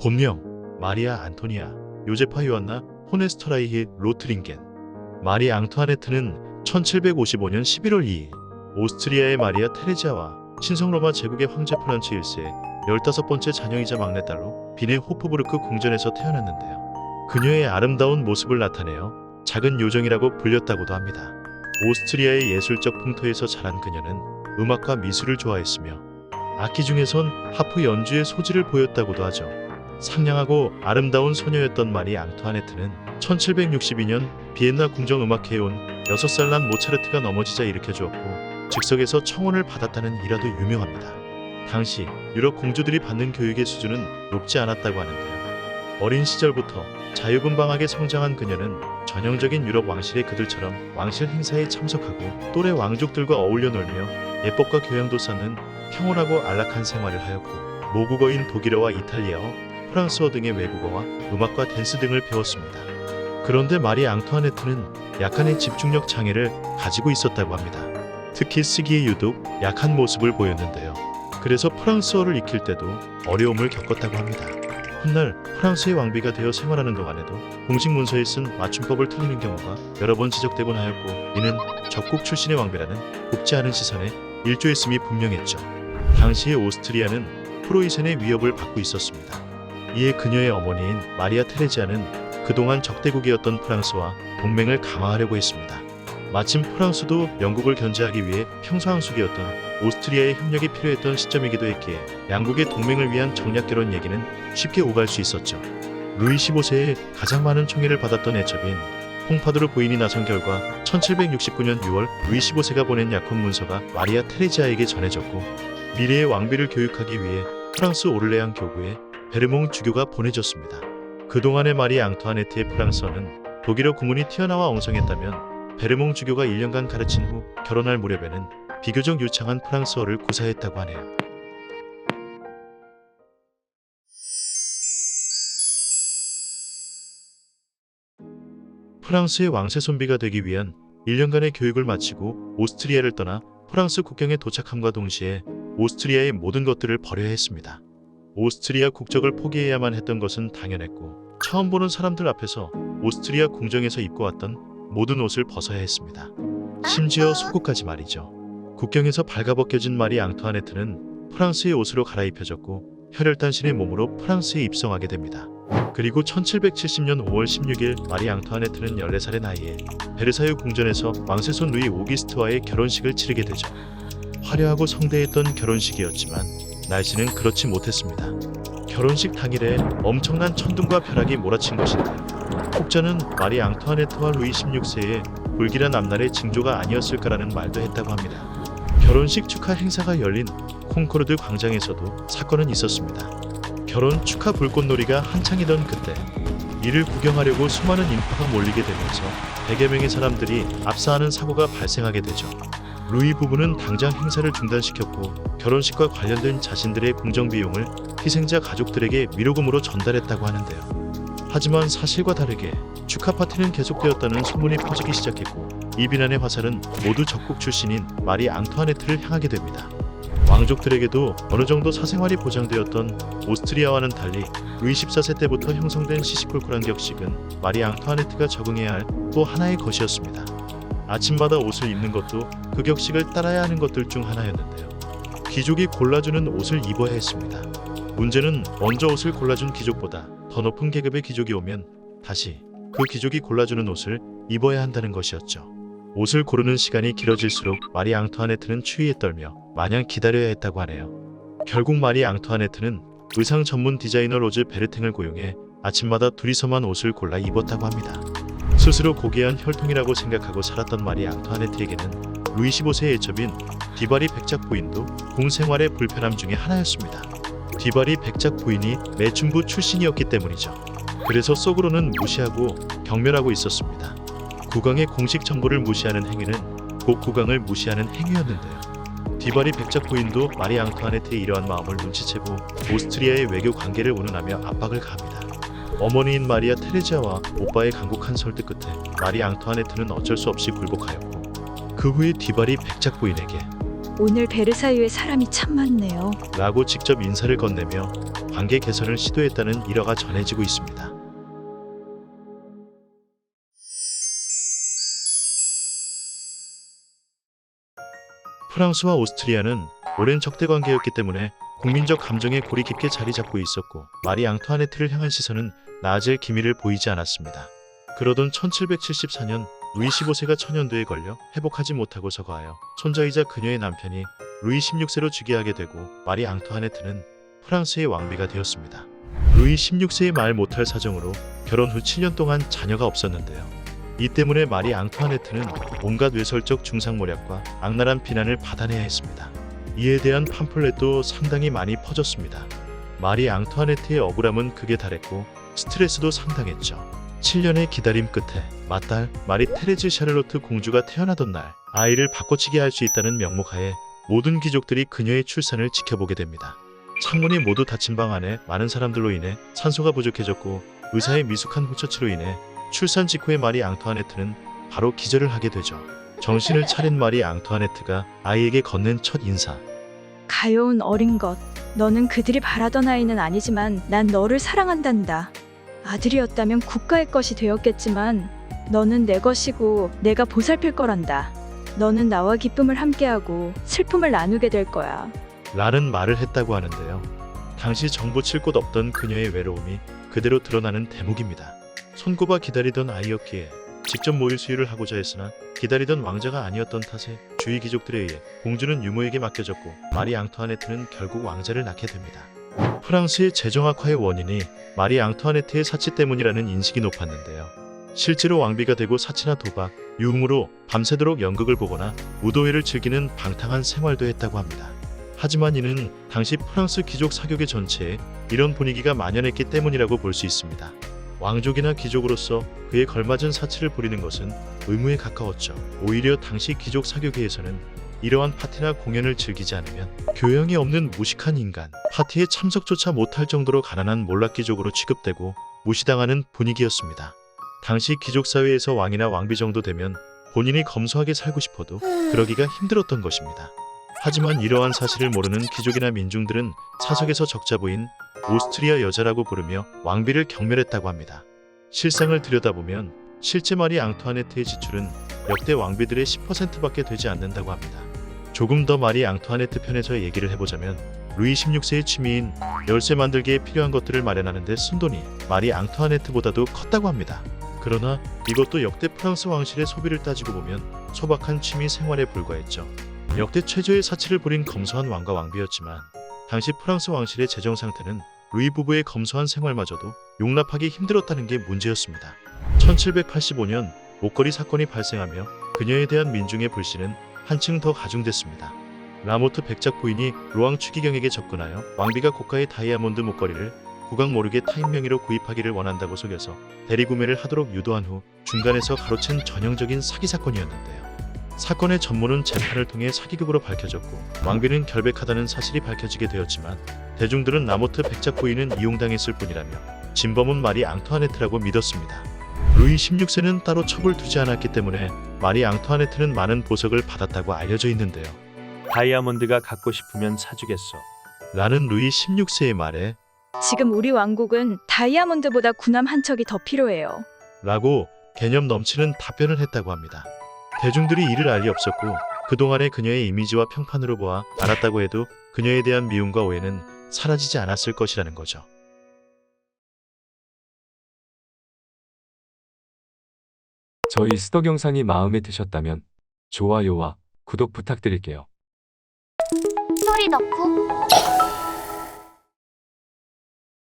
본명 마리아 안토니아 요제파 요한나 호네스터라이히 로트링겐. 마리 앙투아네트는 1755년 11월 2일 오스트리아의 마리아 테레지아와 신성로마 제국의 황제 프란츠 1세의 15번째 자녀이자 막내딸로 비네 호프부르크 궁전에서 태어났는데요. 그녀의 아름다운 모습을 나타내어 작은 요정이라고 불렸다고도 합니다. 오스트리아의 예술적 풍토에서 자란 그녀는 음악과 미술을 좋아했으며 악기 중에선 하프 연주의 소질을 보였다고도 하죠. 상냥하고 아름다운 소녀였던 마리 앙투아네트는 1762년 비엔나 궁정음악회에 온 6살 난 모차르트가 넘어지자 일으켜주었고 즉석에서 청혼을 받았다는 일화도 유명합니다. 당시 유럽 공주들이 받는 교육의 수준은 높지 않았다고 하는데요. 어린 시절부터 자유분방하게 성장한 그녀는 전형적인 유럽 왕실의 그들처럼 왕실 행사에 참석하고 또래 왕족들과 어울려 놀며 예법과 교양도 쌓는 평온하고 안락한 생활을 하였고 모국어인 독일어와 이탈리아어, 프랑스어 등의 외국어와 음악과 댄스 등을 배웠습니다. 그런데 마리 앙투아네트는 약간의 집중력 장애를 가지고 있었다고 합니다. 특히 쓰기에 유독 약한 모습을 보였는데요. 그래서 프랑스어를 익힐 때도 어려움을 겪었다고 합니다. 훗날 프랑스의 왕비가 되어 생활하는 동안에도 공식 문서에 쓴 맞춤법을 틀리는 경우가 여러 번 지적되곤 하였고 이는 적국 출신의 왕비라는 곱지 않은 시선에 일조했음이 분명했죠. 당시의 오스트리아는 프로이센의 위협을 받고 있었습니다. 이에 그녀의 어머니인 마리아 테레지아는 그동안 적대국이었던 프랑스와 동맹을 강화하려고 했습니다. 마침 프랑스도 영국을 견제하기 위해 평소항숙이었던 오스트리아의 협력이 필요했던 시점이기도 했기에 양국의 동맹을 위한 정략결혼 얘기는 쉽게 오갈 수 있었죠. 루이 15세에 가장 많은 총애를 받았던 애첩인 퐁파두르 부인이 나선 결과 1769년 6월 루이 15세가 보낸 약혼 문서가 마리아 테레지아에게 전해졌고 미래의 왕비를 교육하기 위해 프랑스 오를레앙 교구에 베르몽 주교가 보내졌습니다. 그동안의 마리 앙투아네트의 프랑스어는 독일어 구문이 튀어나와 엉성했다면 베르몽 주교가 1년간 가르친 후 결혼할 무렵에는 비교적 유창한 프랑스어를 구사했다고 하네요. 프랑스의 왕세 손비가 되기 위한 1년간의 교육을 마치고 오스트리아를 떠나 프랑스 국경에 도착함과 동시에 오스트리아의 모든 것들을 버려야 했습니다. 오스트리아 국적을 포기해야만 했던 것은 당연했고 처음 보는 사람들 앞에서 오스트리아 궁정에서 입고 왔던 모든 옷을 벗어야 했습니다. 심지어 속옷까지 말이죠. 국경에서 발가벗겨진 마리 앙투아네트는 프랑스의 옷으로 갈아입혀졌고 혈혈단신의 몸으로 프랑스에 입성하게 됩니다. 그리고 1770년 5월 16일 마리 앙투아네트는 14살의 나이에 베르사유 궁전에서 왕세손 루이 오기스트와의 결혼식을 치르게 되죠. 화려하고 성대했던 결혼식이었지만 날씨는 그렇지 못했습니다. 결혼식 당일에 엄청난 천둥과 벼락이 몰아친 것인데요. 혹자는 마리 앙투아네트와 루이 16세의 불길한 앞날의 징조가 아니었을까라는 말도 했다고 합니다. 결혼식 축하 행사가 열린 콩코르드 광장에서도 사건은 있었습니다. 결혼 축하 불꽃놀이가 한창이던 그때 이를 구경하려고 수많은 인파가 몰리게 되면서 100여 명의 사람들이 압사하는 사고가 발생하게 되죠. 루이 부부는 당장 행사를 중단시켰고 결혼식과 관련된 자신들의 공정 비용을 희생자 가족들에게 위로금으로 전달했다고 하는데요. 하지만 사실과 다르게 축하 파티는 계속되었다는 소문이 퍼지기 시작했고 이 비난의 화살은 모두 적국 출신인 마리 앙투아네트를 향하게 됩니다. 왕족들에게도 어느 정도 사생활이 보장되었던 오스트리아와는 달리 루이 14세 때부터 형성된 시시콜콜한 격식은 마리 앙투아네트가 적응해야 할 또 하나의 것이었습니다. 아침마다 옷을 입는 것도 그 격식을 따라야 하는 것들 중 하나였는데요. 귀족이 골라주는 옷을 입어야 했습니다. 문제는 먼저 옷을 골라준 귀족보다 더 높은 계급의 귀족이 오면 다시 그 귀족이 골라주는 옷을 입어야 한다는 것이었죠. 옷을 고르는 시간이 길어질수록 마리 앙투아네트는 추위에 떨며 마냥 기다려야 했다고 하네요. 결국 마리 앙투아네트는 의상 전문 디자이너 로즈 베르탱을 고용해 아침마다 둘이서만 옷을 골라 입었다고 합니다. 스스로 고귀한 혈통이라고 생각하고 살았던 마리 앙투아네트에게는 루이 15세의 애첩인 디바리 백작 부인도 공생활의 불편함 중에 하나였습니다. 디바리 백작 부인이 매춘부 출신이었기 때문이죠. 그래서 속으로는 무시하고 경멸하고 있었습니다. 국왕의 공식 정보를 무시하는 행위는 곧 국왕을 무시하는 행위였는데요. 디바리 백작 부인도 마리 앙투아네트의 이러한 마음을 눈치채고 오스트리아의 외교 관계를 운운하며 압박을 가합니다. 어머니인 마리아 테레지아와 오빠의 간곡한 설득 끝에 마리 앙투아네트는 어쩔 수 없이 굴복하였고 그 후에 디바리 백작 부인에게 오늘 베르사유에 사람이 참 많네요. 라고 직접 인사를 건네며 관계 개선을 시도했다는 일화가 전해지고 있습니다. 프랑스와 오스트리아는 오랜 적대 관계였기 때문에 국민적 감정에 골이 깊게 자리 잡고 있었고 마리 앙투아네트를 향한 시선은 나아질 기미를 보이지 않았습니다. 그러던 1774년 루이 15세가 천연두에 걸려 회복하지 못하고 서거하여 손자이자 그녀의 남편이 루이 16세로 즉위하게 되고 마리 앙투아네트는 프랑스의 왕비가 되었습니다. 루이 16세의 말 못할 사정으로 결혼 후 7년 동안 자녀가 없었는데요. 이 때문에 마리 앙투아네트는 온갖 외설적 중상모략과 악랄한 비난을 받아내야 했습니다. 이에 대한 팜플렛도 상당히 많이 퍼졌습니다. 마리 앙투아네트의 억울함은 극에 달했고 스트레스도 상당했죠. 7년의 기다림 끝에 맏딸 마리 테레즈 샤를로트 공주가 태어나던 날 아이를 바꿔치기 할 수 있다는 명목하에 모든 귀족들이 그녀의 출산을 지켜보게 됩니다. 창문이 모두 닫힌 방 안에 많은 사람들로 인해 산소가 부족해졌고 의사의 미숙한 호처치로 인해 출산 직후의 마리 앙투아네트는 바로 기절을 하게 되죠. 정신을 차린 마리 앙투아네트가 아이에게 건넨 첫 인사. 가여운 어린 것. 너는 그들이 바라던 아이는 아니지만 난 너를 사랑한단다. 아들이었다면 국가의 것이 되었겠지만 너는 내 것이고 내가 보살필 거란다. 너는 나와 기쁨을 함께하고 슬픔을 나누게 될 거야. 라는 말을 했다고 하는데요. 당시 정보 칠 곳 없던 그녀의 외로움이 그대로 드러나는 대목입니다. 손꼽아 기다리던 아이였기에 직접 모유 수유를 하고자 했으나 기다리던 왕자가 아니었던 탓에 주위 귀족들에 의해 공주는 유모에게 맡겨졌고 마리 앙투아네트는 결국 왕자를 낳게 됩니다. 프랑스의 재정 악화의 원인이 마리 앙투아네트의 사치 때문이라는 인식이 높았는데요. 실제로 왕비가 되고 사치나 도박, 유흥으로 밤새도록 연극을 보거나 무도회를 즐기는 방탕한 생활도 했다고 합니다. 하지만 이는 당시 프랑스 귀족 사교계 전체에 이런 분위기가 만연했기 때문이라고 볼 수 있습니다. 왕족이나 귀족으로서 그에 걸맞은 사치를 부리는 것은 의무에 가까웠죠. 오히려 당시 귀족 사교계에서는 이러한 파티나 공연을 즐기지 않으면 교양이 없는 무식한 인간, 파티에 참석조차 못할 정도로 가난한 몰락귀족으로 취급되고 무시당하는 분위기였습니다. 당시 귀족 사회에서 왕이나 왕비 정도 되면 본인이 검소하게 살고 싶어도 그러기가 힘들었던 것입니다. 하지만 이러한 사실을 모르는 귀족이나 민중들은 사석에서 적자부인 오스트리아 여자라고 부르며 왕비를 경멸했다고 합니다. 실상을 들여다보면 실제 마리 앙투아네트의 지출은 역대 왕비들의 10%밖에 되지 않는다고 합니다. 조금 더 마리 앙투아네트 편에서 얘기를 해보자면 루이 16세의 취미인 열쇠 만들기에 필요한 것들을 마련하는 데 쓴 돈이 마리 앙투아네트보다도 컸다고 합니다. 그러나 이것도 역대 프랑스 왕실의 소비를 따지고 보면 소박한 취미 생활에 불과했죠. 역대 최저의 사치를 부린 검소한 왕과 왕비였지만 당시 프랑스 왕실의 재정 상태는 루이 부부의 검소한 생활마저도 용납하기 힘들었다는 게 문제였습니다. 1785년 목걸이 사건이 발생하며 그녀에 대한 민중의 불신은 한층 더 가중됐습니다. 라모트 백작 부인이 로앙 추기경에게 접근하여 왕비가 고가의 다이아몬드 목걸이를 국왕 모르게 타인 명의로 구입하기를 원한다고 속여서 대리구매를 하도록 유도한 후 중간에서 가로챈 전형적인 사기 사건이었는데요. 사건의 전모는 재판을 통해 사기극으로 밝혀졌고 왕비는 결백하다는 사실이 밝혀지게 되었지만 대중들은 라모트 백작 부인은 이용당했을 뿐이라며 진범은 마리 앙투아네트라고 믿었습니다. 루이 16세는 따로 첩을 두지 않았기 때문에 마리 앙투아네트는 많은 보석을 받았다고 알려져 있는데요. 다이아몬드가 갖고 싶으면 사주겠소. 라는 루이 16세의 말에 지금 우리 왕국은 다이아몬드보다 군함 한 척이 더 필요해요. 라고 개념 넘치는 답변을 했다고 합니다. 대중들이 이를 알 리 없었고 그동안의 그녀의 이미지와 평판으로 보아 알았다고 해도 그녀에 대한 미움과 오해는 사라지지 않았을 것이라는 거죠. 저희 스톡 영상이 마음에 드셨다면 좋아요와 구독 부탁드릴게요. 소리 덕후